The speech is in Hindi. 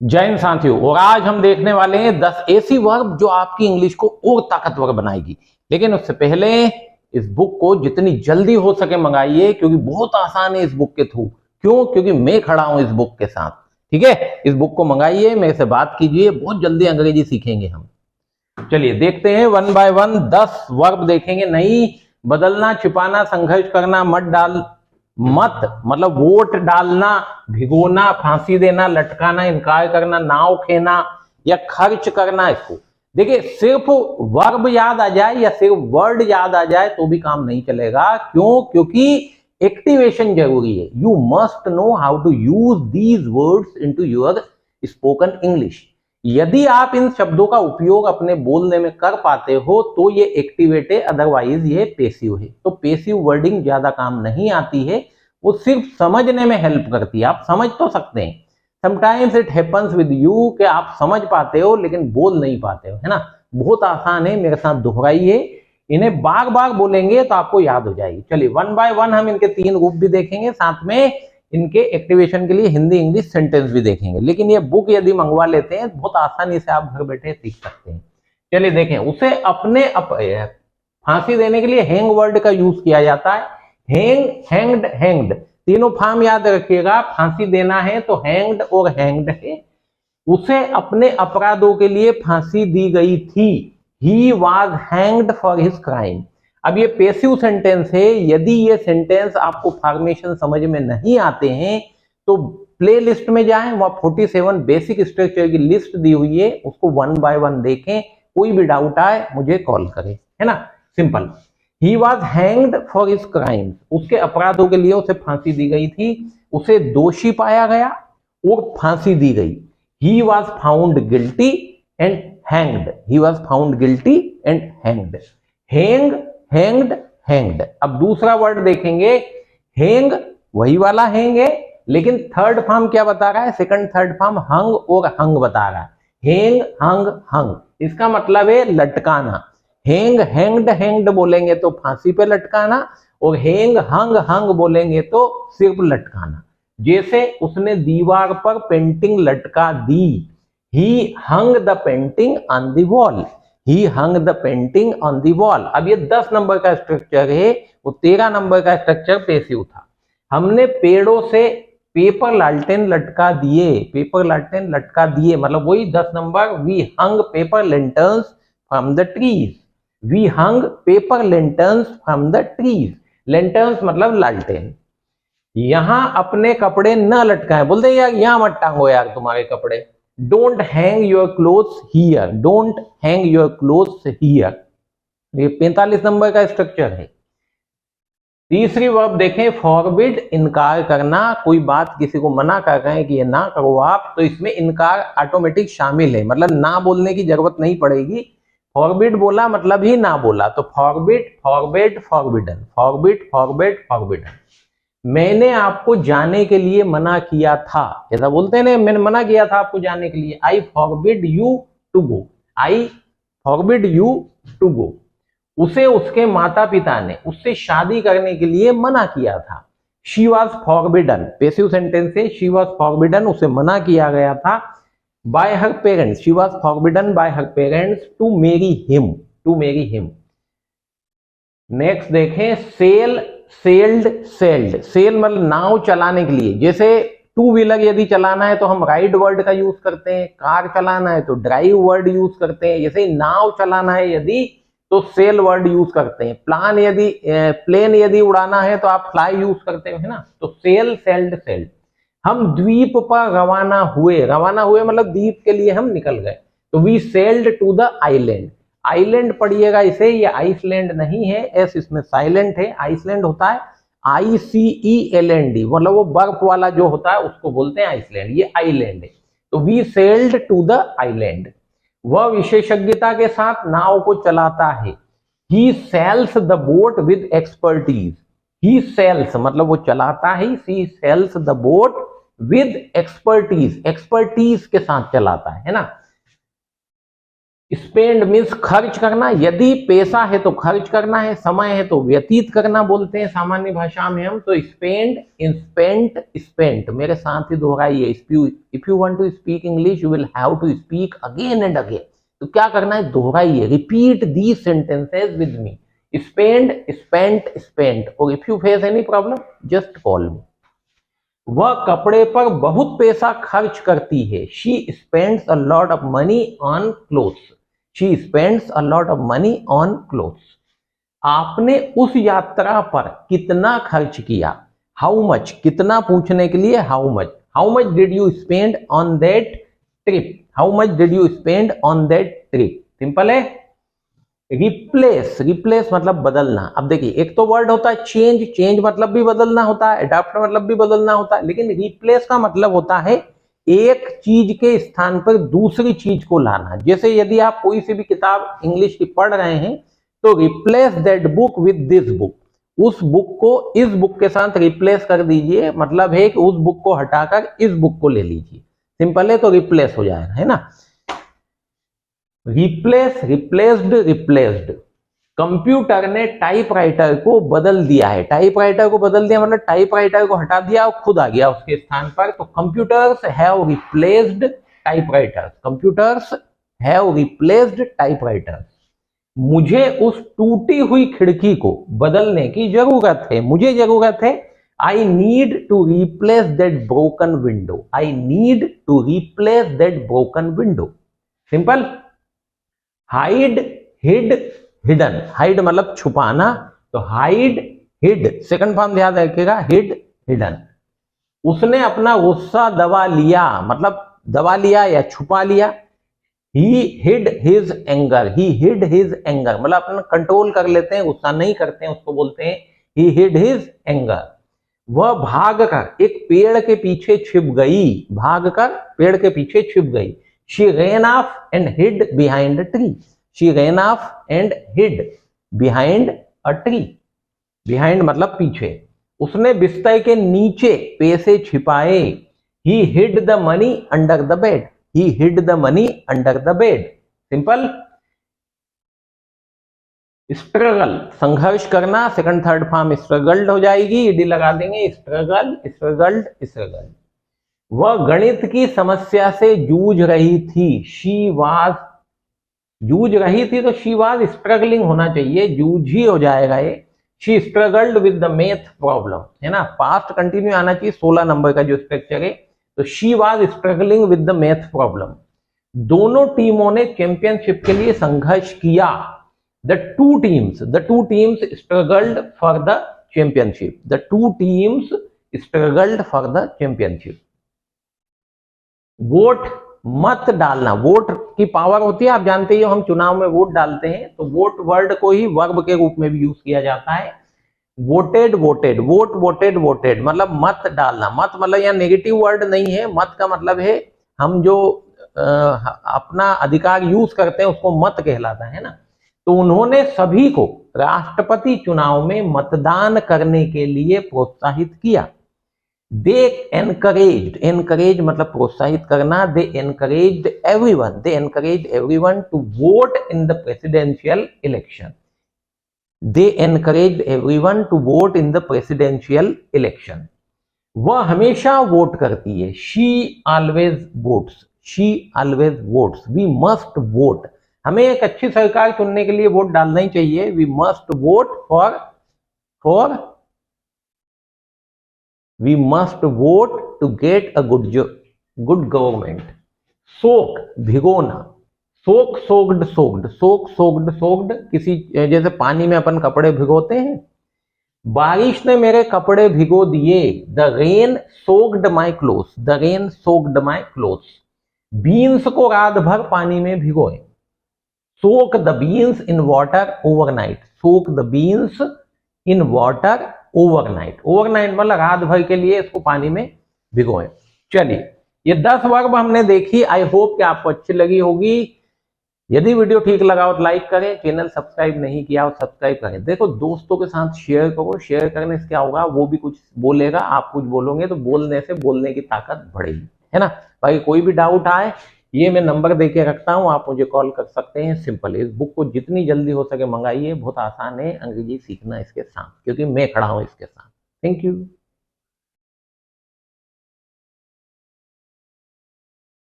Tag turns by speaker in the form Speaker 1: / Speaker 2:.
Speaker 1: जय हिंद साथियों। और आज हम देखने वाले हैं 10 ऐसी वर्ब जो आपकी इंग्लिश को और ताकतवर बनाएगी। लेकिन उससे पहले इस बुक को जितनी जल्दी हो सके मंगाइए, क्योंकि बहुत आसान है इस बुक के थ्रू। क्यों? क्योंकि मैं खड़ा हूं इस बुक के साथ। ठीक है, इस बुक को मंगाइए, मेरे से बात कीजिए, बहुत जल्दी अंग्रेजी सीखेंगे हम। चलिए देखते हैं वन बाय वन 10 वर्ब देखेंगे। नहीं, बदलना, छिपाना, संघर्ष करना, मत मतलब वोट डालना, भिगोना, फांसी देना, लटकाना, इनकार करना, नाव खेना या खर्च करना। इसको देखिए, सिर्फ वर्ब याद आ जाए या सिर्फ वर्ड याद आ जाए तो भी काम नहीं चलेगा। क्यों? क्योंकि एक्टिवेशन जरूरी है। You must know how to use these words into your spoken English. यदि आप इन शब्दों का उपयोग अपने बोलने में कर पाते हो तो ये एक्टिवेट है, अदरवाइज ये पेसिव है। तो पेसिव वर्डिंग ज्यादा काम नहीं आती है, वो सिर्फ समझने में हेल्प करती है। आप समझ तो सकते हैं, sometimes it happens with you कि आप समझ पाते हो लेकिन बोल नहीं पाते हो, है ना। बहुत आसान है, मेरे साथ दोहराइए, इन्हें बार बार बोलेंगे तो आपको याद हो जाएगी। चलिए वन बाय वन हम इनके 3 रूप भी देखेंगे, साथ में इनके एक्टिवेशन के लिए हिंदी इंग्लिश सेंटेंस भी देखेंगे। लेकिन ये बुक यदि मंगवा लेते हैं बहुत आसानी से आप घर बैठे सीख सकते हैं। चलिए देखें, उसे अपने फांसी देने के लिए हैंग वर्ड का यूज किया जाता है। हैंग, हैंग्ड, हैंग्ड, तीनों फॉर्म याद रखिएगा। फांसी देना है तो हैंग्ड और हैंग्ड है। उसे अपने अपराधों के लिए फांसी दी गई थी। He was hanged for his crime. अब ये पेसिव सेंटेंस है। यदि ये सेंटेंस आपको फॉर्मेशन समझ में नहीं आते हैं तो प्ले लिस्ट में जाएं, वहां 47 बेसिक स्ट्रक्चर की लिस्ट दी हुई है, उसको वन बाय वन देखें। कोई भी डाउट आए मुझे कॉल करें, है ना, simple. He was hanged for his crimes, उसके अपराधों के लिए उसे फांसी दी गई थी। उसे दोषी पाया गया और फांसी दी गई। He was found guilty and hanged. He was found guilty and hanged. Hang, hanged, hanged. अब दूसरा वर्ड देखेंगे, हैंग वही वाला हैंग है, लेकिन थर्ड फॉर्म क्या बता रहा है? सेकंड थर्ड फॉर्म हंग और हंग बता रहा है। हैंग, हंग, हंग, इसका मतलब है लटकाना। हैंग, हैंग्ड, हैंग्ड बोलेंगे तो फांसी पे लटकाना, और हैंग, हंग, हंग बोलेंगे तो सिर्फ लटकाना। जैसे उसने दीवार पर पेंटिंग लटका दी। He hung the painting on the wall. He hung the painting on the wall। अब ये 10 नंबर का स्ट्रक्चर है, वो 13 नंबर का स्ट्रक्चर पेसिव था। हमने पेड़ों से पेपर लालटेन लटका दिए। पेपर लालटेन लटका दिए मतलब वही 10 नंबर। We hung paper lanterns from the trees. We hung paper lanterns from the trees. Lanterns मतलब लालटेन। यहां अपने कपड़े न लटकाएं। बोलते यार यहां मत टांगो यार तुम्हारे कपड़े। Don't hang your clothes here. Don't hang your clothes here. ये 45 नंबर का स्ट्रक्चर है। तीसरी वर्ब देखें, फॉरबिड, इनकार करना। कोई बात किसी को मना कर रहे हैं कि ये ना करो आप, तो इसमें इनकार ऑटोमेटिक शामिल है, मतलब ना बोलने की जरूरत नहीं पड़ेगी। फॉरबिड बोला मतलब ही ना बोला, तो forbid, forbid, forbidden, forbid, forbid, forbidden. मैंने आपको जाने के लिए मना किया था। ऐसा बोलते हैं ना, मैंने मना किया था आपको जाने के लिए। I forbid you to go. I forbid you to go. उसे उसके माता पिता ने उससे शादी करने के लिए मना किया था। She was forbidden, passive sentence है। शी वॉज फॉरबिडन, उसे मना किया गया था। By her parents, she was forbidden by her parents to marry him, to marry him. Next देखें, सेल, सेल्ड, सेल्ड। सेल मतलब नाव चलाने के लिए। जैसे टू व्हीलर यदि चलाना है तो हम राइड वर्ड का यूज करते हैं, कार चलाना है तो ड्राइव वर्ड यूज करते हैं। जैसे नाव चलाना है यदि तो सेल वर्ड यूज करते हैं। प्लेन यदि उड़ाना है तो आप फ्लाई यूज करते हो, है ना। तो सेल, सेल्ड, सेल्ड। हम द्वीप पर रवाना हुए। रवाना हुए मतलब द्वीप के लिए हम निकल गए, तो we sailed to the island. Island पढ़िएगा इसे, ये आइसलैंड नहीं है, एस इसमें साइलेंट है। आइसलैंड होता है ICELND, मतलब वो बर्फ वाला जो होता है उसको बोलते हैं आइसलैंड। ये आइलैंड है, तो we sailed to the island. वह विशेषज्ञता के साथ नाव को चलाता है। He sails the boat with expertise. He sails मतलब वो चलाता है। He sails the boat with expertise, expertise के साथ चलाता है ना। स्पेंड मीन्स खर्च करना, यदि पैसा है तो खर्च करना है, समय है तो व्यतीत करना बोलते हैं सामान्य भाषा में हम। तो स्पेंड, स्पेंट, स्पेंट मेरे साथ ही दोहराइए। If you want to speak English you will have to speak again and again. तो क्या करना है, दोहराइए, repeat the sentences with me. Spend, spent, spent. और if you face any problem just call me. वह कपड़े पर बहुत पैसा खर्च करती है। She spends a lot of money on clothes. She spends a lot of money on clothes. आपने उस यात्रा पर कितना खर्च किया। हाउ मच, कितना पूछने के लिए how much. How much did you spend on that trip. How much did you spend on that trip. Simple है। रिप्लेस, रिप्लेस मतलब बदलना। अब देखिए, एक तो वर्ड होता है चेंज, चेंज मतलब भी बदलना होता है, अडॉप्ट मतलब भी बदलना होता है, लेकिन रिप्लेस का मतलब होता है एक चीज के स्थान पर दूसरी चीज को लाना। जैसे यदि आप कोई सी भी किताब इंग्लिश की पढ़ रहे हैं तो replace that book with this book. उस बुक को इस बुक के साथ रिप्लेस कर दीजिए, मतलब है कि उस बुक को हटाकर इस बुक को ले लीजिए। सिंपल है, तो रिप्लेस हो जाएगा, है ना। Replace, replaced, replaced. कंप्यूटर ने टाइपराइटर को बदल दिया है। टाइपराइटर को बदल दिया मतलब टाइपराइटर को हटा दिया और खुद आ गया उसके स्थान पर। तो computers have replaced typewriters. Computers have replaced typewriters. मुझे उस टूटी हुई खिड़की को बदलने की जरूरत है। मुझे जरूरत है। I need to replace that broken window. I need to replace that broken window. Simple. Hide, hid, hidden. Hide मतलब छुपाना, तो हाइड, हिड सेकंड फॉर्म ध्यान रखिएगा, हिड, हिडन। उसने अपना गुस्सा दबा लिया, मतलब दबा लिया या छुपा लिया। ही हिड हिज एंगर। ही हिड हिज एंगर मतलब अपना कंट्रोल कर लेते हैं, गुस्सा नहीं करते हैं, उसको बोलते हैं ही हिड हिज एंगर। वह भागकर एक पेड़ के पीछे छिप गई। भागकर पेड़ के पीछे छिप गई। She ran off and hid behind a tree. She ran off and hid behind a tree. Behind मतलब पीछे। उसने बिस्तर के नीचे पैसे छिपाए। He hid the money under the bed. He hid the money under the bed. Simple. Struggle, संघर्ष करना, सेकंड थर्ड फॉर्म स्ट्रगल्ड हो जाएगी, ईडी लगा देंगे। Struggle, struggled, struggle. वह गणित की समस्या से जूझ रही थी। शी वाज, जूझ रही थी तो शी वाज स्ट्रगलिंग होना चाहिए, जूझ ही हो जाएगा ये। She struggled with the math problem, है ना। पास्ट कंटिन्यू आना चाहिए 16 नंबर का जो स्ट्रक्चर है। तो she was struggling with the math problem. दोनों टीमों ने चैंपियनशिप के लिए संघर्ष किया। The two teams struggled for the championship. The two teams struggled for the championship. Vote, मत डालना। वोट की पावर होती है, आप जानते ही हो, हम चुनाव में वोट डालते हैं। तो वोट वर्ड को ही वर्ब के रूप में भी यूज किया जाता है। Voted, voted, vote, voted, voted मतलब मत डालना। मत मतलब यहाँ नेगेटिव वर्ड नहीं है। मत का मतलब है हम जो अपना अधिकार यूज करते हैं उसको मत कहलाता है ना। तो उन्होंने सभी को राष्ट्रपति चुनाव में मतदान करने के लिए प्रोत्साहित किया। They encouraged, encourage मतलब प्रोत्साहित करना। They encouraged everyone to vote in the presidential election. They encouraged everyone to vote in the presidential election. वह हमेशा वोट करती है। She always votes. She always votes. We must vote. हमें एक अच्छी सरकार चुनने के लिए वोट डालना ही चाहिए। We must vote we must vote to get a good government. Soak, भिगोना। Soak, soaked, soaked, soak, soaked, soaked किसी, जैसे पानी में अपन कपड़े भिगोते हैं। बारिश ने मेरे कपड़े भिगो दिए। The rain soaked my clothes. The rain soaked my clothes. Beans को रात भर पानी में भिगोए। Soak the beans in water overnight. Soak the beans in water overnight. Overnight मतलब रात भर के लिए इसको पानी में भिगोएं। चलिए, ये 10 वर्ब हमने देखी। आई होप कि आपको अच्छी लगी होगी। यदि वीडियो ठीक लगा हो तो लाइक करें, चैनल सब्सक्राइब नहीं किया हो सब्सक्राइब करें। देखो, दोस्तों के साथ शेयर करो। शेयर करने से क्या होगा, वो भी कुछ बोलेगा, आप कुछ बोलोगे तो बोलने से बोलने की ताकत बढ़ेगी, है ना। भाई कोई भी डाउट आए ये मैं नंबर दे के रखता हूँ, आप मुझे कॉल कर सकते हैं। सिंपल, इस बुक को जितनी जल्दी हो सके मंगाइए, बहुत आसान है अंग्रेजी सीखना इसके साथ, क्योंकि मैं खड़ा हूँ इसके साथ। Thank you.